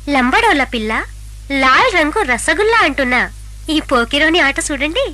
లంబడోళ్ళ పిల్ల లాల్ రంగు రసగుల్లా అంటున్నా ఈ పోకిరోని ఆట చూడండి.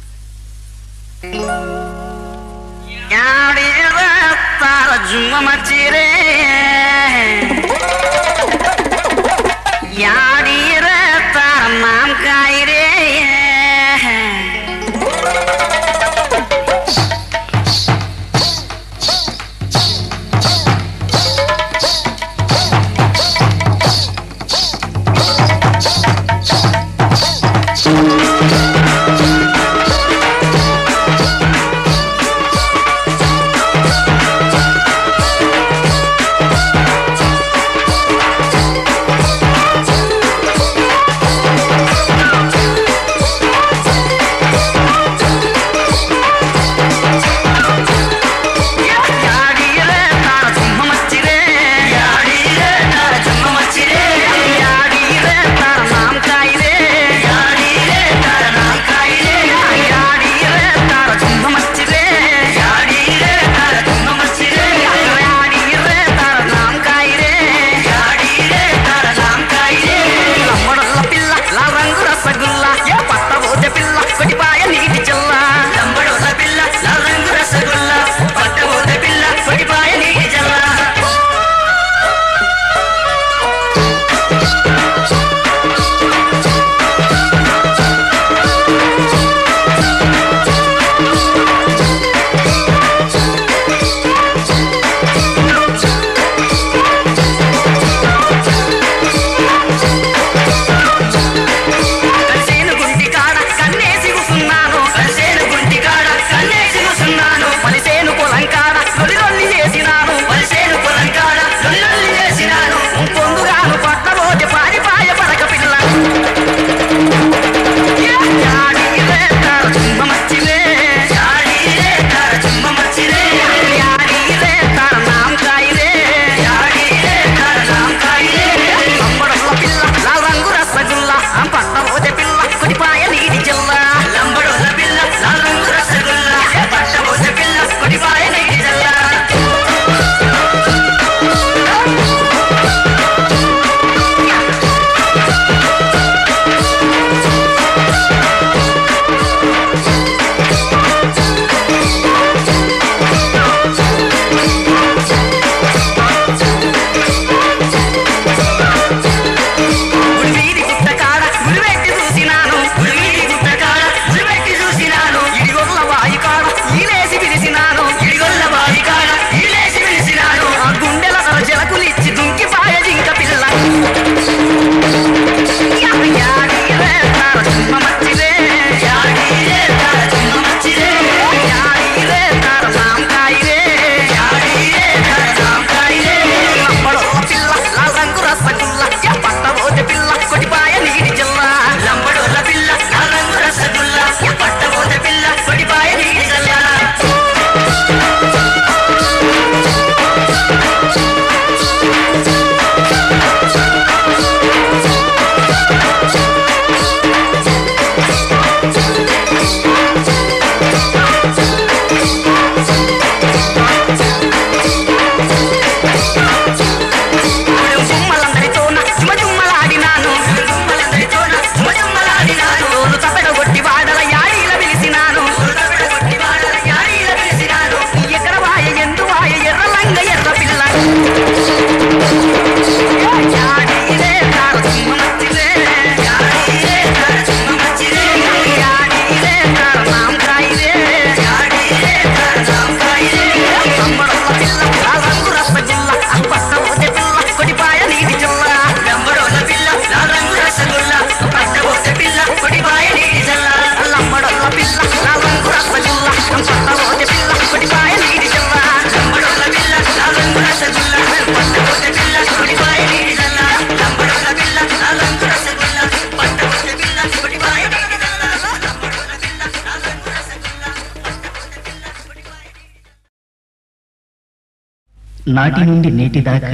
నాటి నుండి నేటి దాకా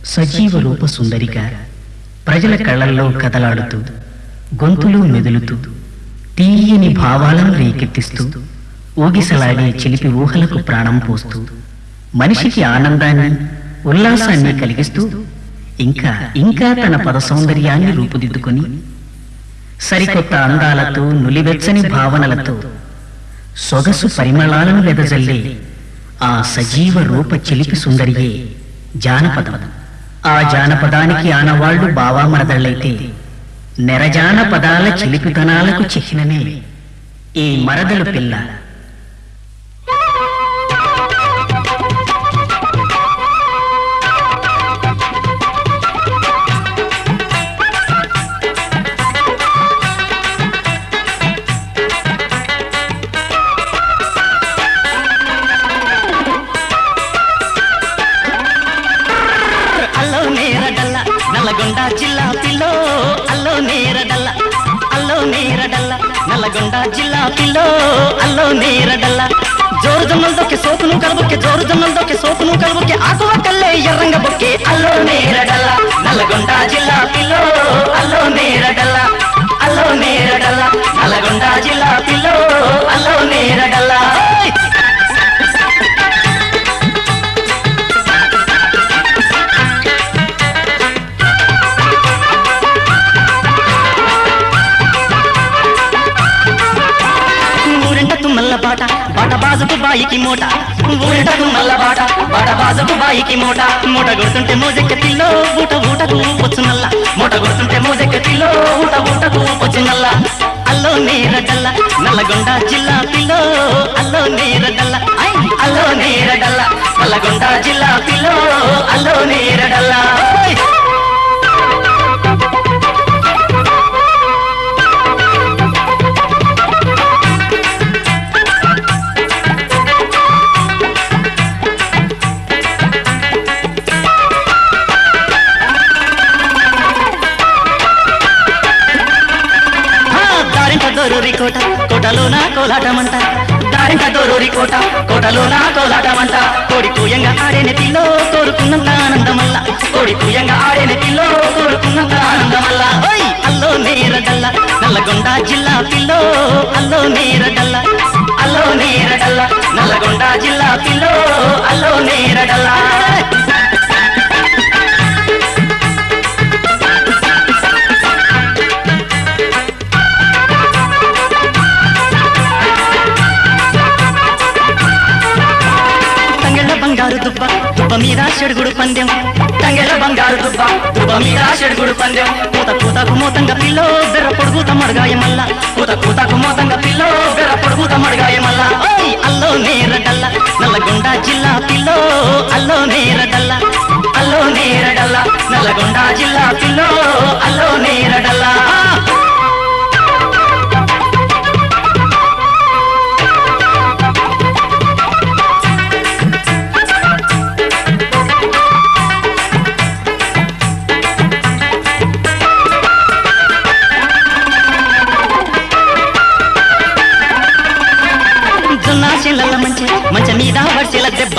సజీవ రూప సుందరిగా ప్రజల కళ్ళల్లో కదలాడుతూ గొంతులో మెదులుతూ తీయని భావాలను రేకెత్తిస్తూ ఊగిసలాడే చిలిపి ఊహలకు ప్రాణం పోస్తూ మనిషికి ఆనందాన్ని ఉల్లాసాన్ని కలిగిస్తూ ఇంకా ఇంకా తన పద సౌందర్యాన్ని రూపుదిద్దుకొని సరికొత్త అందాలతో నులివెచ్చని భావనలతో సొగసు పరిమళాలను వెదజల్లే ఆ సజీవ రూప చిలిపి సుందరియే జానపదం. ఆ జానపదానికి ఆనవాళ్లు బావామరదళ్ళైతే నెరజానపదాల చిలిపితనాలకు చిహ్నమే ఈ మరదలు పిల్ల. నల్లగొండ జిల్లా పిల్లో అల్లో నేరడల్ల, అల్లో నేరడల్ల, నల్లగొండ జిల్లా పిల్లో అల్లో నేరడల్ల. జోరు జొన్నలదొక్కే సోకును కలుబొక్కే, జోరు జొన్నలదొక్కే సోకును కలుబొక్కే, ఆకువ కల్లే ఎర్రంగ బొక్కే అల్లో నేరడల్ల. నల్లగొండ జిల్లా పిల్లో అల్లో నేరడల్ల, అల్లో నేరడల్ల, నల్లగొండ జిల్లా పిల్లో అల్లో నేరడల్ల. బాట బాట బాజకు బాయికి మూట, ఊరిటకు మల్ల బాట బాట బాజకు బాయికి మూట. మూట గుర్తుంటే మోజెక్క తిల్లో ఊట ఊటకు పొచ్చు నల్ల, మూట గుర్తుంటే మోజెక్క తిల్లో ఊట ఊటకు పొచ్చు నల్ల. అల్లో నేరడల్ల నల్లగొండ జిల్లా పిల్లో అల్లో నేరడల్ల, అల్లో నేరడల్ల, నల్లగొండ జిల్లా పిల్లో అల్లో నేరడల్ల. కోట కోటలోన కోలాటమంట, దారింట దొరూరి కోట కోటలోన కోలాటమంట. కోడి కూయంగా ఆడే నెత్తిలో కోరుకున్నంత ఆనందమల్ల, కోడి కూయంగా ఆడే నెత్తిలో కోరుకున్నంత ఆనందమల్ల. అల్లో నేరడల్ల నల్లగొండ జిల్లా పిల్లో అల్లో నేరడల్ల, అల్లో నేరడల్ల, నల్లగొండ జిల్లా పిల్లో అల్లో నేరడల్ల. బంగారు దుబ్బ దుబ్బ మీద చెడుగుడు పందెం, తంగెల బంగారు దుబ్బ దుబ్బ మీద చెడుగుడు పందెం. కూత కూతకు మోతంగ పిల్లో బెర్ర పొడుగుత మడగాయ మల్ల, కూత కూతకు మోతంగ పిల్లో బెర్ర పొడుగుత మడగాయ మల్ల. అల్లో నేరడల్ల నల్లగొండ జిల్లా పిల్లో అల్లో నేరడల్ల, అల్లో నేరడల్ల, నల్లగొండ జిల్లా పిల్లో అల్లో నేరడల్ల. మంచ మీద వర్షల దెబ్బ,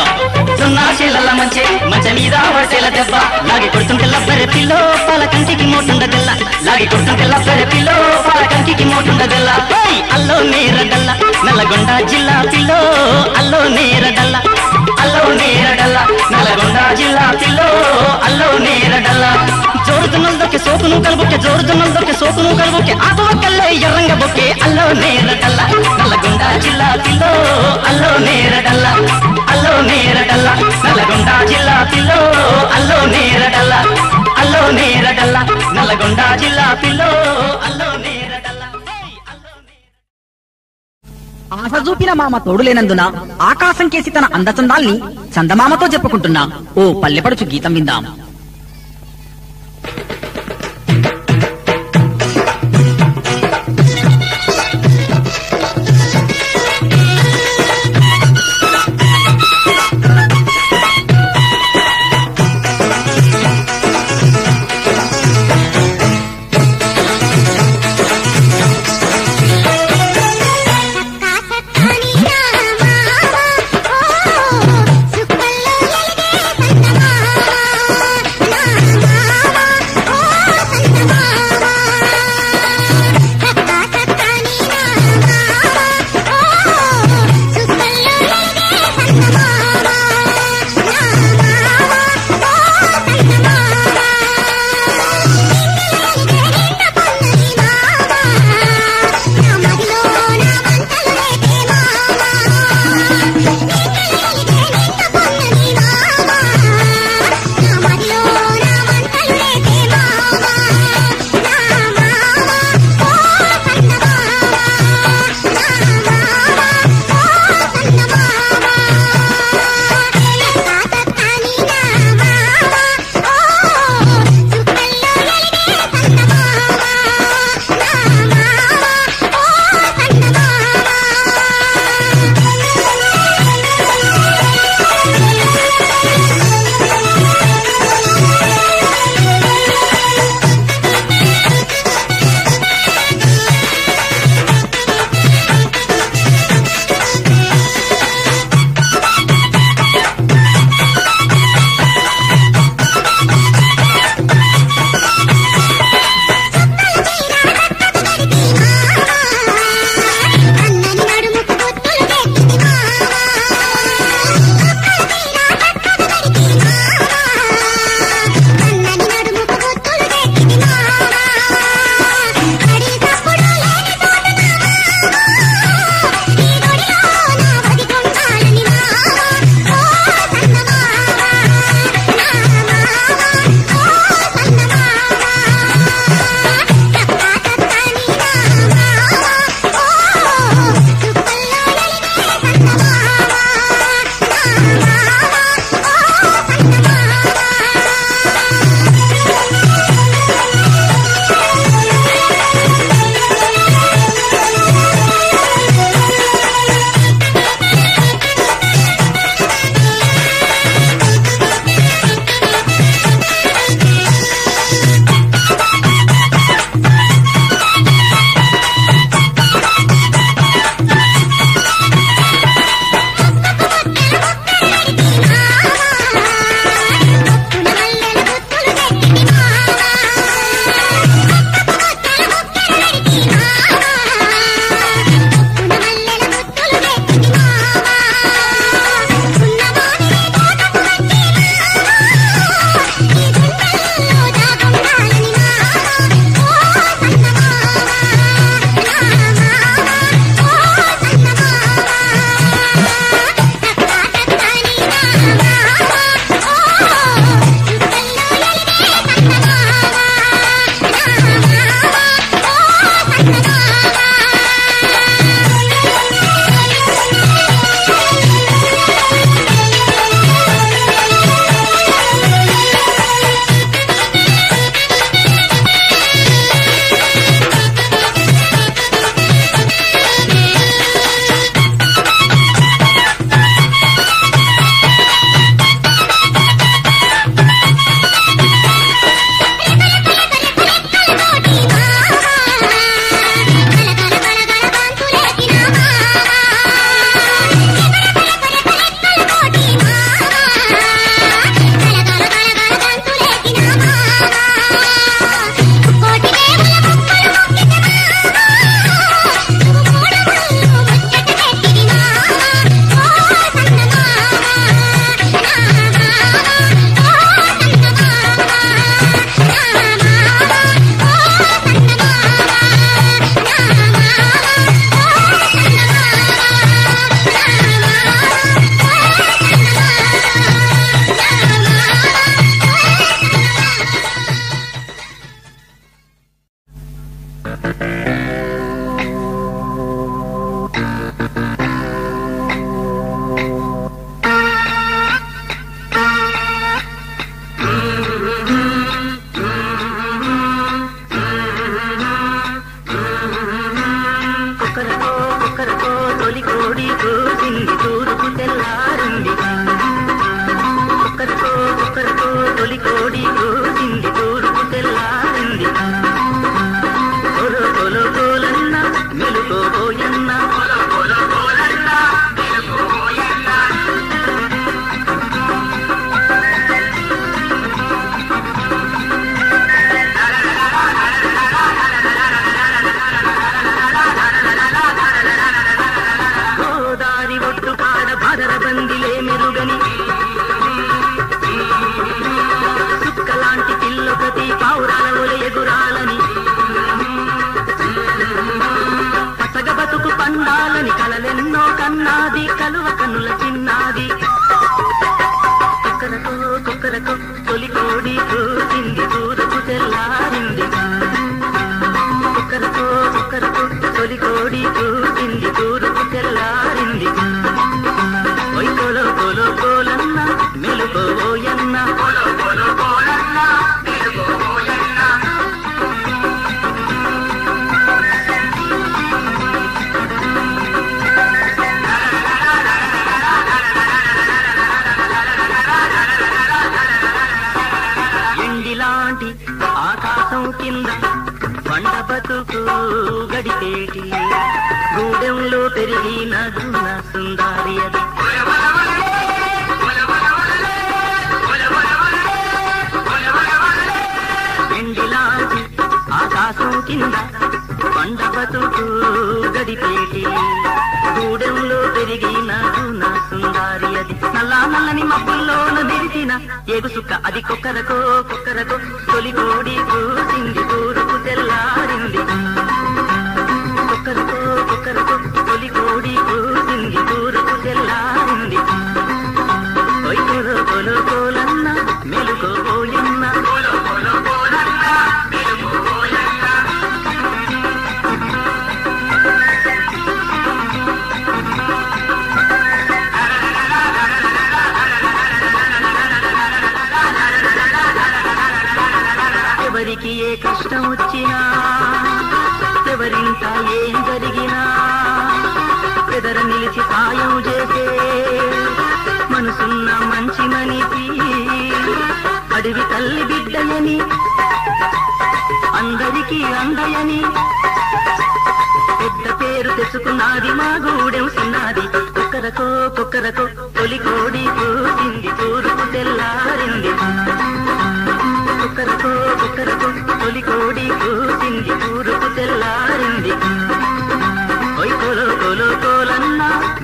సున్నాశీలల్ల మంచి మంచ మీద వర్షల దెబ్బ. లాగి కొడుతుంటే లబ్బరె పిల్లో పాల కంటికి మోటుండదెల్ల, లాగి కొడుతుంటే లబ్బరె పిల్లో పాల కంటికి మోటుండదెల్ల. అల్లో నేరడల్ల నల్లగొండ జిల్లా పిల్లో అల్లో నేరడల్ల, అల్లో నేరడల్ల, నల్లగొండ జిల్లా పిల్లో అల్లో నేరడల్ల. జోరు జొన్నలదొక్కే సోకును కలుబొక్కే, జోరు జొన్నలదొక్కే సోకును కలుబొక్కే, ఆకువ కల్లే ఎర్రంగ బొక్కే అల్లో నేరడల్ల. నల్లగొండ జిల్లా పిల్లో అల్లో నేరడల్ల, అల్లో నేరడల్ల, నల్లగొండ జిల్లా పిల్లో అల్లో నేరడల్ల, అల్లో నేరడల్ల, నల్లగొండ జిల్లా పిల్లో అల్లో నేరడల్ల. ఆశ చూపిన మామ తోడులేనందున ఆకాశం కేసి తన అందచందాల్ని చందమామతో చెప్పుకుంటున్నా ఓ పల్లెపడుచు గీతం విందాం. సుక్కల్లో ఎలిగే సందమామ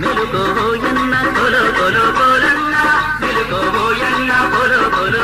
మెలుకోబోయన్న కొలో కొలో కోలన్న మెలుకోబోయన్న కొలో కొలో